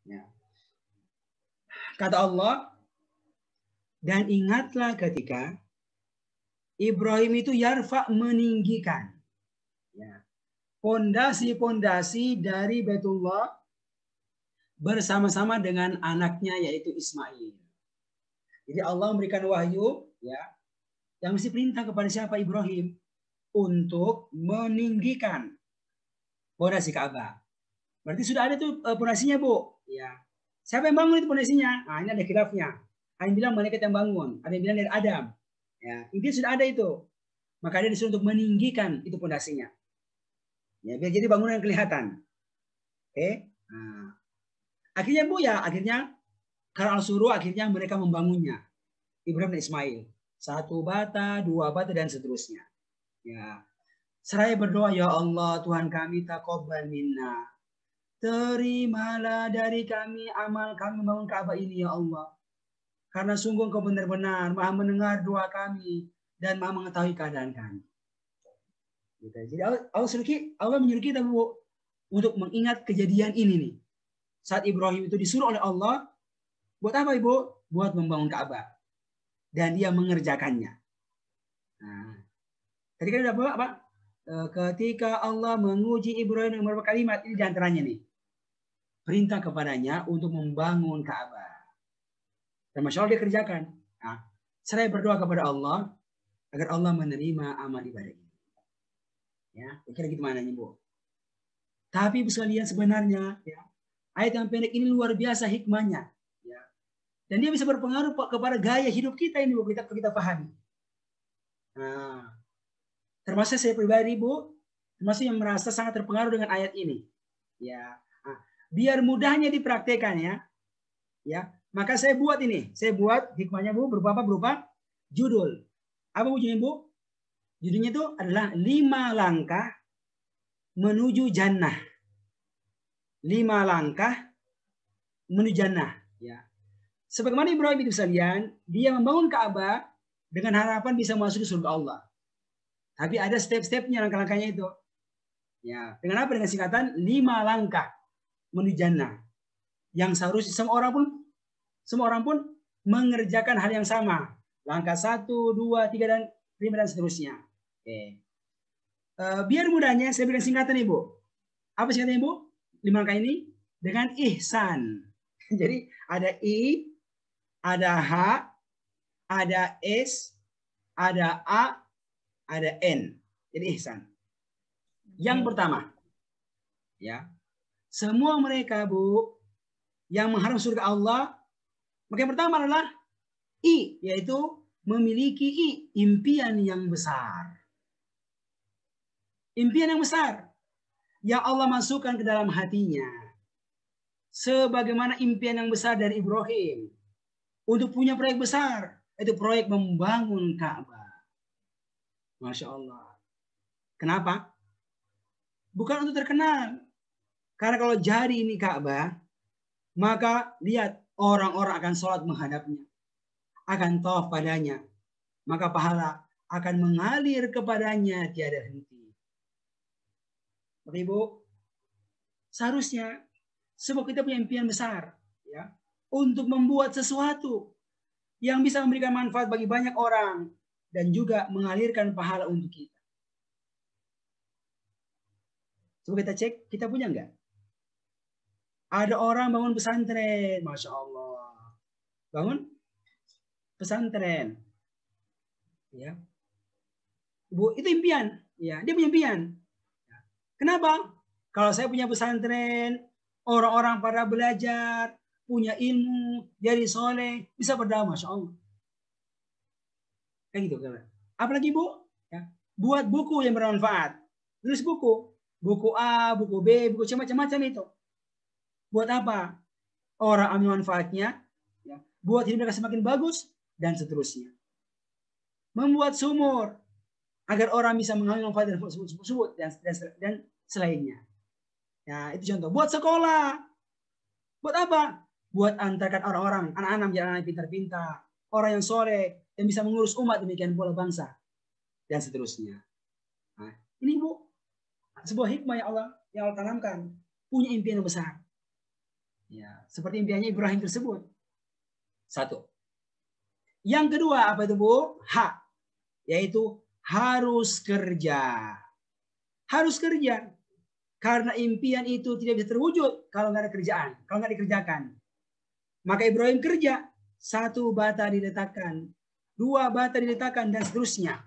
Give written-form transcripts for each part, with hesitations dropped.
Ya. Kata Allah, dan ingatlah ketika Ibrahim itu yarfa meninggikan pondasi-pondasi dari Baitullah bersama-sama dengan anaknya yaitu Ismail. Jadi Allah memberikan wahyu ya yang mesti perintah kepada siapa? Ibrahim untuk meninggikan pondasi Ka'bah. Berarti sudah ada tuh pondasinya, Bu. Ya. Siapa yang bangun itu pondasinya? Nah, ini ada khilafnya. Ada yang bilang malaikat yang bangun, ada yang bilang dari Adam. Ya, intinya sudah ada itu. Maka dia disuruh untuk meninggikan itu pondasinya. Ya, biar jadi bangunan yang kelihatan. Oke. Nah, akhirnya Bu ya, akhirnya karena Allah suruh akhirnya mereka membangunnya. Ibrahim dan Ismail. 1 bata, 2 bata dan seterusnya. Ya. Seraya berdoa, ya Allah Tuhan kami taqabbal minna. Terimalah dari kami amal kami membangun Ka'bah ini ya Allah. Karena sungguh Engkau benar-benar Maha mendengar doa kami dan Maha mengetahui keadaan kami. Jadi Allah menyuruh kita Bu untuk mengingat kejadian ini nih. Saat Ibrahim itu disuruh oleh Allah, buat apa Ibu? Buat membangun Ka'bah. Dan dia mengerjakannya. Nah, tadi kan udah apa? Ketika Allah menguji Ibrahim dengan beberapa kalimat, ini diantaranya nih. Perintah kepadanya untuk membangun Ka'bah. Dan Masya Allah dia kerjakan. Nah, saya berdoa kepada Allah agar Allah menerima amal ibadah ini. Ya, kira gitu mananya Bu. Tapi sekalian sebenarnya ya, ayat yang pendek ini luar biasa hikmahnya. Ya. Dan dia bisa berpengaruh kepada gaya hidup kita ini Bu, kita pahami. Nah, termasuk saya pribadi Bu, termasuk yang merasa sangat terpengaruh dengan ayat ini. Ya. Nah, biar mudahnya dipraktekan ya, maka saya buat ini. Saya buat hikmahnya Bu berupa judul. Apa judulnya Bu? Judulnya itu adalah 5 langkah menuju jannah. 5 langkah menuju jannah. Ya. Sebagaimana Ibrahim itu sekalian, dia membangun Ka'bah dengan harapan bisa masuk ke surga Allah. Tapi ada step-stepnya, langkah-langkahnya itu. Ya, dengan apa? Dengan singkatan 5 langkah menuju jannah. Yang seharusnya semua orang pun mengerjakan hal yang sama. Langkah 1, 2, 3 dan 5 dan seterusnya. Oke. Biar mudahnya saya berikan singkatan Ibu. Apa singkatan Ibu? 5 langkah ini dengan ihsan. Jadi ada I, ada H, ada S, ada A, ada N. Jadi ihsan. Yang pertama, ya, semua mereka Bu yang mengharap surga Allah, maka yang pertama adalah I, yaitu memiliki impian yang besar. Impian yang besar yang Allah masukkan ke dalam hatinya. Sebagaimana impian yang besar dari Ibrahim untuk punya proyek besar, itu proyek membangun Ka'bah. Masya Allah. Kenapa? Bukan untuk terkenal. Karena kalau jadi ini Ka'bah, maka lihat orang-orang akan sholat menghadapnya, akan tawaf padanya, maka pahala akan mengalir kepadanya tiada henti. Bapak Ibu, seharusnya sebab kita punya impian besar, ya, untuk membuat sesuatu yang bisa memberikan manfaat bagi banyak orang dan juga mengalirkan pahala untuk kita. Coba kita cek, kita punya enggak? Ada orang bangun pesantren, Masya Allah. Bangun pesantren. Ya. Bu, itu impian. Ya, dia punya impian. Kenapa? Kalau saya punya pesantren, orang-orang pada belajar, punya ilmu, jadi soleh, bisa berdakwah, Masya Allah. Kayak gitu. Apalagi Bu, ya, buat buku yang bermanfaat. Tulis buku. Buku A, buku B, buku macam-macam itu. Buat apa? Orang ambil manfaatnya, ya, buat hidup mereka semakin bagus, dan seterusnya. Membuat sumur, agar orang bisa mengambil manfaat dari sumur dan selainnya. Ya, itu contoh. Buat sekolah. Buat apa? Buat antarkan orang-orang, anak-anak menjadi anak pintar-pintar, orang yang soleh, yang bisa mengurus umat, demikian pula bangsa, dan seterusnya. Nah, ini Bu, sebuah hikmah yang Allah tanamkan. Punya impian yang besar. Ya, seperti impiannya Ibrahim tersebut. Satu. Yang kedua apa itu Bu? H. Yaitu harus kerja. Harus kerja. Karena impian itu tidak bisa terwujud kalau nggak ada kerjaan. Kalau nggak dikerjakan. Maka Ibrahim kerja. 1 bata diletakkan. 2 bata diletakkan dan seterusnya.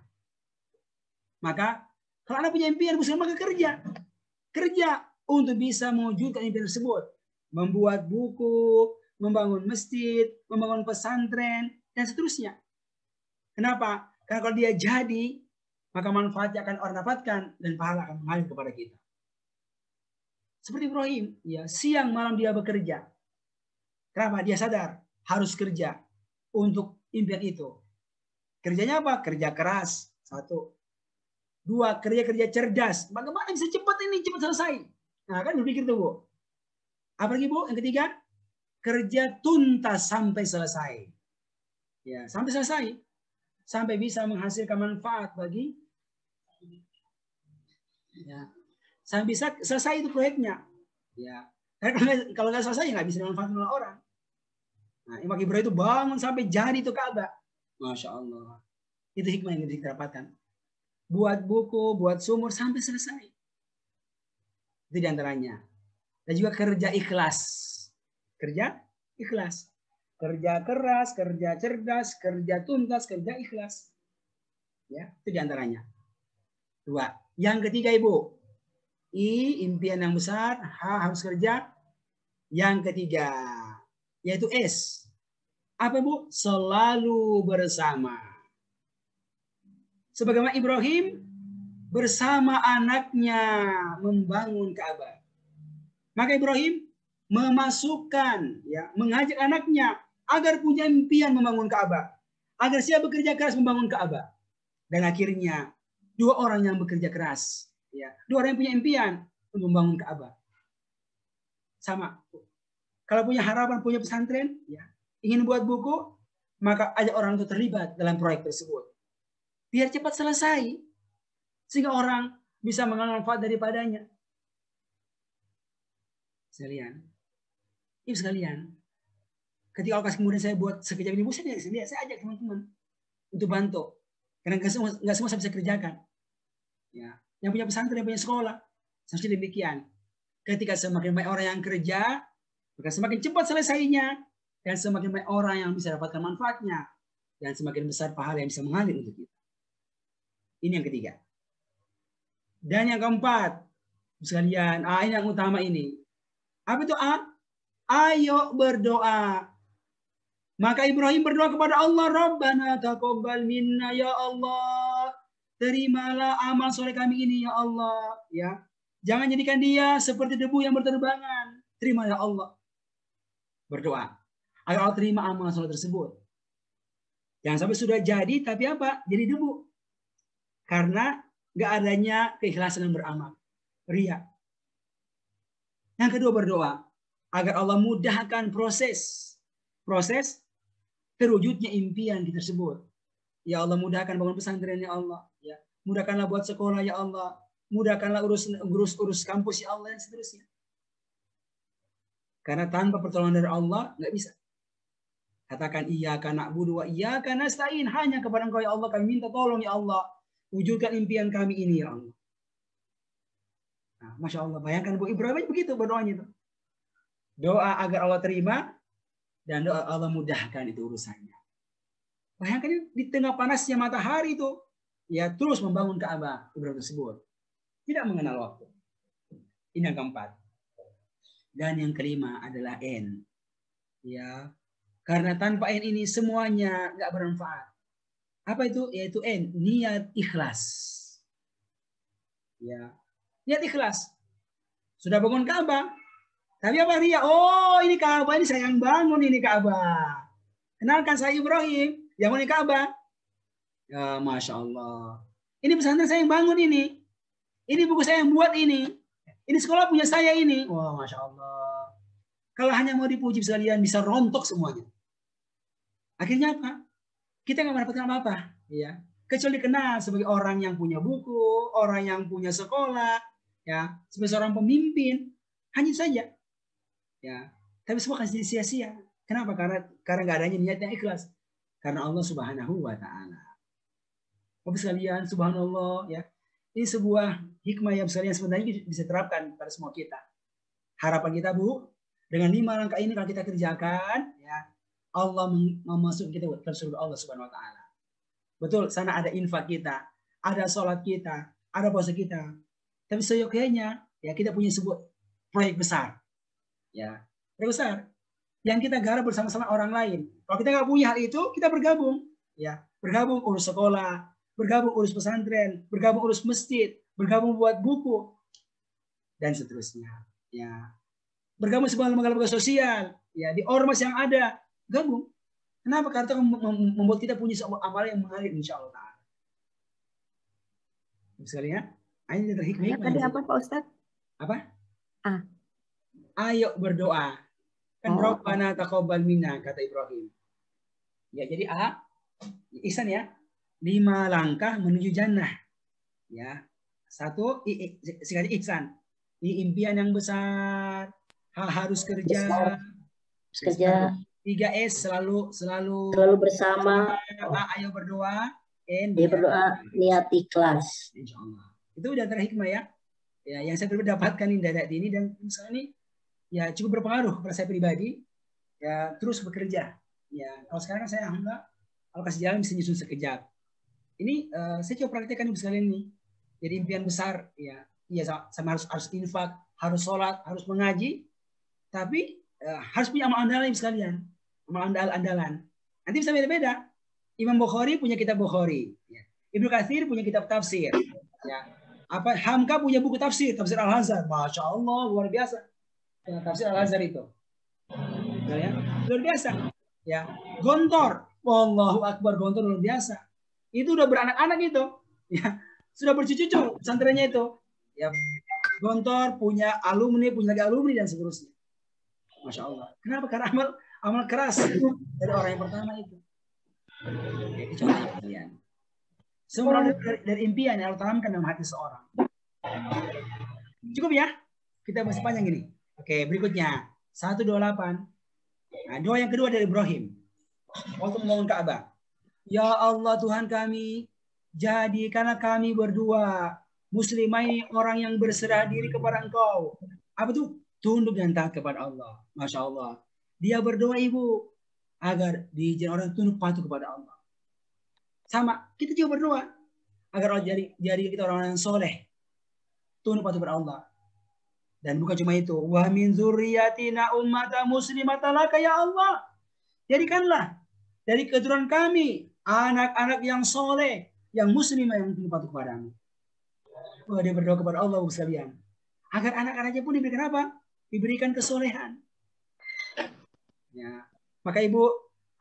Maka kalau Anda punya impian, maka kerja. Kerja untuk bisa mewujudkan impian tersebut. Membuat buku, membangun masjid, membangun pesantren, dan seterusnya. Kenapa? Karena kalau dia jadi, maka manfaatnya akan orang dapatkan dan pahala akan mengalir kepada kita. Seperti Ibrahim, ya, siang malam dia bekerja. Kenapa? Dia sadar harus kerja untuk impian itu. Kerjanya apa? Kerja keras. 1. 2, kerja cerdas. Bagaimana bisa cepat ini, cepat selesai? Nah, kan berpikir tuh, Bu. Apalagi Bu, yang ketiga, kerja tuntas sampai selesai. Ya, sampai selesai. Sampai bisa menghasilkan manfaat bagi ya. Sampai bisa selesai itu proyeknya. Ya. Karena kalau nggak selesai nggak bisa dimanfaatkan oleh orang. Nah, Imam Ibrahim itu bangun sampai jadi itu Ka'bah. Masya Allah. Itu hikmah yang kita dapatkan. Buat buku, buat sumur sampai selesai. Itu diantaranya. Dan juga kerja ikhlas. Kerja ikhlas. Kerja keras, kerja cerdas, kerja tuntas, kerja ikhlas. Ya, itu diantaranya. 2. Yang ketiga Ibu. I, impian yang besar. H, harus kerja. Yang ketiga. Yaitu S. Apa Bu? Selalu bersama. Sebagaimana Ibrahim bersama anaknya membangun Ka'bah. Maka Ibrahim memasukkan, ya, mengajak anaknya agar punya impian membangun Ka'bah, agar siap bekerja keras membangun Ka'bah. Dan akhirnya 2 orang yang bekerja keras, ya, 2 orang yang punya impian untuk membangun Ka'bah. Sama. Kalau punya harapan, punya pesantren, ya, ingin buat buku, maka ajak orang itu terlibat dalam proyek tersebut. Biar cepat selesai, sehingga orang bisa mengambil manfaat daripadanya. Ibu sekalian, ketika kemudian saya buat sekejap ini, saya ajak teman-teman untuk bantu. Karena nggak semua saya bisa kerjakan. Ya, yang punya pesantren, yang punya sekolah, seharusnya demikian. Ketika semakin banyak orang yang kerja, maka semakin cepat selesainya, dan semakin banyak orang yang bisa dapatkan manfaatnya, dan semakin besar pahala yang bisa mengalir untuk kita. Ini yang ketiga. Dan yang keempat, sekalian, ini yang utama ini. Apa itu A? Ayo berdoa. Maka Ibrahim berdoa kepada Allah, Rabbana taqabbal minna ya Allah. Terimalah amal soleh kami ini ya Allah, ya. Jangan jadikan dia seperti debu yang berterbangan. Terima ya Allah. Berdoa agar Allah terima amal soleh tersebut. Jangan sampai sudah jadi tapi apa? Jadi debu. Karena nggak adanya keikhlasan yang beramal. Ria. Yang kedua berdoa agar Allah mudahkan proses terwujudnya impian kita tersebut. Ya Allah, mudahkan bangun pesantren ya Allah. Ya, mudahkanlah buat sekolah ya Allah. Mudahkanlah urus kampus ya Allah dan seterusnya. Karena tanpa pertolongan dari Allah nggak bisa. Katakan iyyaka na'budu wa iyyaka nasta'in. Hanya kepada Engkau ya Allah kami minta tolong ya Allah. Wujudkan impian kami ini ya Allah. Nah, Masya Allah, bayangkan Bu Ibrahim begitu berdoanya itu. Doa agar Allah terima dan doa Allah mudahkan itu urusannya. Bayangkan di tengah panasnya matahari itu, ya terus membangun Ka'bah Ibrahim tersebut. Tidak mengenal waktu. Ini yang keempat. Dan yang kelima adalah N. Ya, karena tanpa N ini semuanya nggak bermanfaat. Apa itu? Yaitu N, niat ikhlas. Ya, niat ikhlas. Sudah bangun Ka'bah. Tapi apa ria? Oh, ini Ka'bah, ini saya yang bangun ini Ka'bah. Kenalkan saya Ibrahim, yang bangun Ka'bah. Ya, Masya Allah. Ini pesantren saya yang bangun ini. Ini buku saya yang buat ini. Ini sekolah punya saya ini. Wah, Masya Allah. Kalau hanya mau dipuji sekalian, bisa rontok semuanya. Akhirnya apa? Kita nggak mendapatkan apa-apa. Ya. Kecuali dikenal sebagai orang yang punya buku, orang yang punya sekolah, ya, sebagai seorang pemimpin. Hanya saja. Ya. Tapi semua akan jadi sia-sia. Kenapa? Karena nggak adanya niat yang ikhlas. Karena Allah Subhanahu wa Ta'ala. Bapak sekalian, subhanallah ya. Ini sebuah hikmah yang sekalian sebenarnya bisa terapkan pada semua kita. Harapan kita, Bu, dengan 5 langkah ini kalau kita kerjakan, ya, Allah memasukkan kita ke surga Allah Subhanahu wa Ta'ala. Betul, sana ada infak kita, ada sholat kita, ada puasa kita. Tapi seyogyanya, ya, kita punya sebuah proyek besar. Ya, proyek besar yang kita garap bersama-sama orang lain. Kalau kita nggak punya hal itu, kita bergabung, ya, bergabung urus sekolah, bergabung urus pesantren, bergabung urus masjid, bergabung buat buku, dan seterusnya. Ya, bergabung sebuah lembaga-lembaga sosial, ya, di ormas yang ada, gabung. Kenapa? Karena itu membuat kita punya sebuah amal yang mengalir, insya Allah Ta'ala. Sekali ya, ini terhikmah. Tadi apa Pak Ustadz? Apa? Ayo berdoa. Kan Rabbana taqabbal minna, kata Ibrahim. Ya, jadi ihsan ya. 5 langkah menuju jannah. Ya. 1, sekali ihsan. Ini impian yang besar. Harus kerja. 3S selalu bersama. Ayo berdoa. Berdoa niat ikhlas. Insyaallah. Itu udah terhikmah ya. Ya, yang saya dapatkan ini dan misalnya ini ya cukup berpengaruh kepada saya pribadi. Ya, terus bekerja. Ya, kalau sekarang saya alhamdulillah kalau kasih jalan bisa nyusun sekejap. Ini saya coba praktekkan sekalian ini. Jadi impian besar, ya, sama harus infak, harus sholat, harus mengaji, tapi harus punya amal andalan sekalian, amal andalan. Nanti bisa beda-beda. Imam Bukhari punya kitab Bukhari, ya. Ibnu Katsir punya kitab tafsir, ya. Hamka punya buku tafsir Al-Azhar, masya Allah luar biasa. Ya, tafsir Al-Azhar itu, ya, luar biasa. Ya, Gontor, Wallahu Akbar, Gontor luar biasa. Itu udah beranak-anak itu, ya, sudah bercucu-cucu pesantrennya itu, ya. Gontor punya alumni, punya lagi alumni dan seterusnya. Masya Allah. Kenapa? Karena amal keras dari orang yang pertama itu. Itu contohnya kalian. Semua dari impian yang Allah tanamkan dalam hati seorang. Cukup ya? Kita masih panjang ini. Oke, berikutnya 128. Nah, doa yang kedua dari Ibrahim waktu membangun Ka'bah. Ya Allah Tuhan kami, jadikanlah kami berdua muslimai orang yang berserah diri kepada Engkau. Apa tuh? Tunduk dan taat kepada Allah. Masya Allah. Dia berdoa ibu agar diizinkan orang tunduk patuh kepada Allah. Sama, kita juga berdoa agar Allah jadi kita orang yang soleh, tunduk patuh kepada Allah. Dan bukan cuma itu. Wa min dzurriyyatina ummatan muslimatan laka ya Allah. Jadikanlah dari keturunan kami anak-anak yang soleh, yang muslimah, yang tunduk patuh kepadamu. Wah, dia berdoa kepada Allah sekalian. Agar anak-anaknya pun diberikan apa? Diberikan kesolehan. Ya. Maka ibu,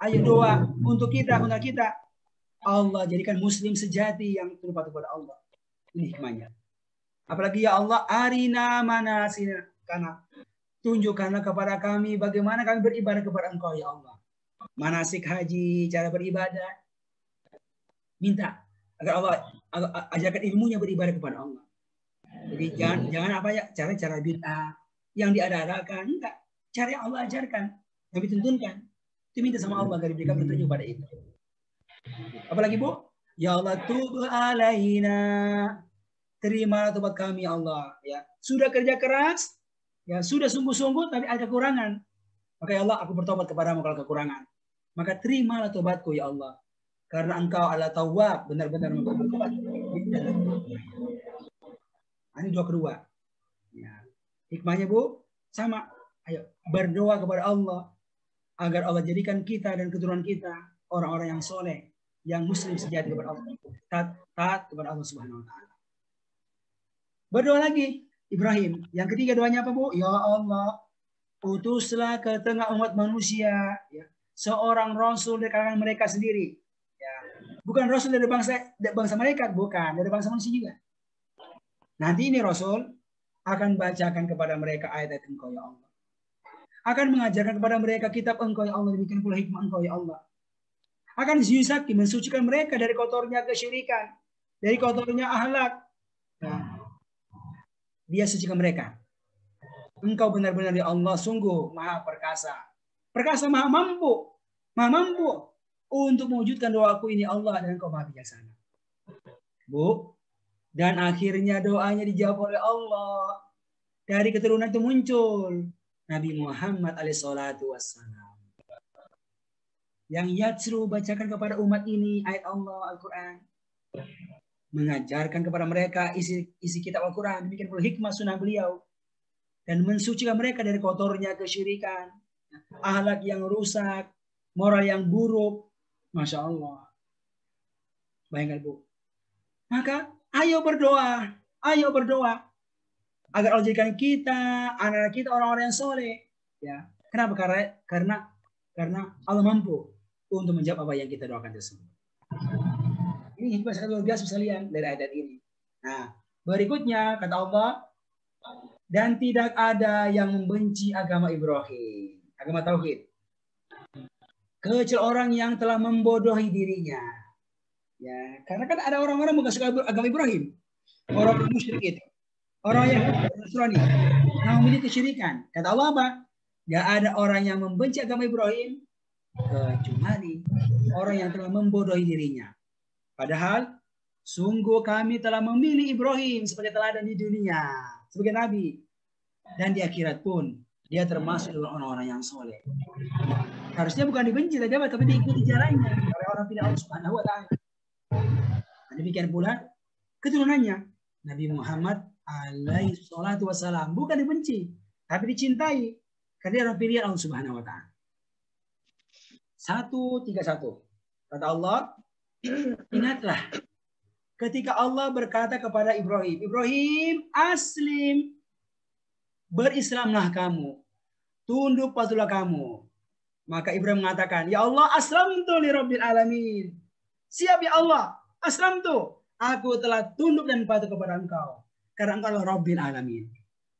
ayo doa untuk kita. Allah jadikan muslim sejati yang tunduk patuh kepada Allah. Ini hikmahnya. Apalagi ya Allah, arina manasina, karena tunjukkanlah kepada kami bagaimana kami beribadah kepada Engkau ya Allah. Manasik haji, cara beribadah. Minta agar Allah ajarkan ilmunya beribadah kepada Allah. Jadi jangan apa ya, cara bid'ah yang diada-adakan, enggak. Cara yang Allah ajarkan, yang dituntunkan. Itu minta sama Allah agar diberikan petunjuk pada itu. Apalagi Bu? Ya Allah tub alaina. Terima tobat kami ya Allah, ya. Sudah kerja keras, ya, sudah sungguh-sungguh tapi ada kekurangan. Maka ya Allah, aku bertobat kepadamu kalau kekurangan. Maka terimalah tobatku ya Allah. Karena Engkau adalah Tawwab, benar-benar bertobat. Ini doa kedua. Ya. Hikmahnya Bu, sama. Ayo berdoa kepada Allah agar Allah jadikan kita dan keturunan kita orang-orang yang soleh, yang muslim sejati kepada Allah, taat kepada Allah Subhanahu Wa Taala. Berdoa lagi Ibrahim. Yang ketiga doanya apa Bu? Ya Allah, utuslah ke tengah umat manusia, ya, seorang rasul dari kalangan mereka sendiri. Ya. Bukan rasul dari bangsa mereka, bukan dari bangsa manusia juga. Nanti ini rasul akan bacakan kepada mereka ayat-ayat Engkau ya Allah. Akan mengajarkan kepada mereka kitab Engkau ya Allah, demikian pula hikmah Engkau ya Allah. Akan ziyusaki, mensucikan mereka dari kotornya kesyirikan, dari kotornya akhlak. Nah, dia sucikan mereka. Engkau benar-benar ya Allah sungguh maha perkasa. Perkasa maha mampu. Maha mampu untuk mewujudkan doaku ini Allah, dan engkau maha bijaksana. Bu, dan akhirnya doanya dijawab oleh Allah. Dari keturunan itu muncul Nabi Muhammad alaihissalatu wassalam. Yang yatsru bacakan kepada umat ini ayat Allah Al-Quran. Mengajarkan kepada mereka isi kitab Al-Quran. Demikian pula hikmah sunnah beliau. Dan mensucikan mereka dari kotornya kesyirikan, akhlak yang rusak, moral yang buruk. Masya Allah. Bayangkan Bu. Maka ayo berdoa. Ayo berdoa. Agar Allah jadikan kita, anak-anak kita orang-orang yang soleh. Ya. Kenapa? Karena Allah mampu untuk menjawab apa yang kita doakan tersebut. Ini hikmah sangat luar biasa sekalian dari ayat ini. Nah, berikutnya kata Allah, dan tidak ada yang membenci agama Ibrahim, agama Tauhid, kecuali orang yang telah membodohi dirinya. Ya, karena kan ada orang-orang bukan suka agama Ibrahim, orang musyrik itu, orang yang Nasrani, yang memiliki kesyirikan. Kata Allah apa? Gak ada orang yang membenci agama Ibrahim kecuali orang yang telah membodohi dirinya. Padahal sungguh kami telah memilih Ibrahim sebagai teladan di dunia, sebagai nabi, dan di akhirat pun dia termasuk dalam orang-orang yang soleh. Harusnya bukan dibenci tapi diikuti jalannya oleh orang tidak Allah Subhanahu wa taala. Demikian pula keturunannya Nabi Muhammad alaihi salatu wassalam, bukan dibenci tapi dicintai karena dia orang pilihan Allah Subhanahu wa taala. 131 kata Allah, ingatlah ketika Allah berkata kepada Ibrahim, Ibrahim aslim, berislamlah kamu, tunduk patuhlah kamu. Maka Ibrahim mengatakan, ya Allah, aslamtu li rabbil alamin. Siap ya Allah, aslamtu, aku telah tunduk dan patuh kepada engkau, karena engkau adalah rabbil alamin.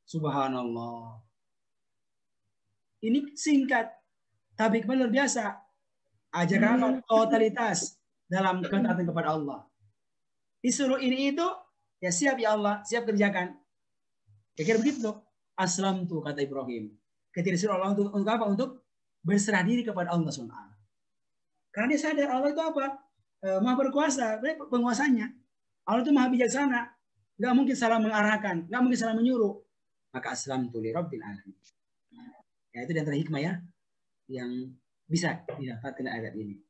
Subhanallah. Ini singkat, tapi luar biasa. Ajaran apa? Totalitas dalam ketaatan kepada Allah. Disuruh ini itu, ya siap ya Allah, siap kerjakan. Kira-kira begitu. Aslamtu kata Ibrahim. Ketika disuruh Allah untuk apa? Untuk berserah diri kepada Allah SWT. Karena dia sadar Allah itu apa? Maha berkuasa, penguasanya. Allah itu maha bijaksana. Gak mungkin salah mengarahkan, gak mungkin salah menyuruh. Maka aslamtu li rabbil alamin. Ya, itu di antara hikmah ya yang bisa didapatkan ayat ini.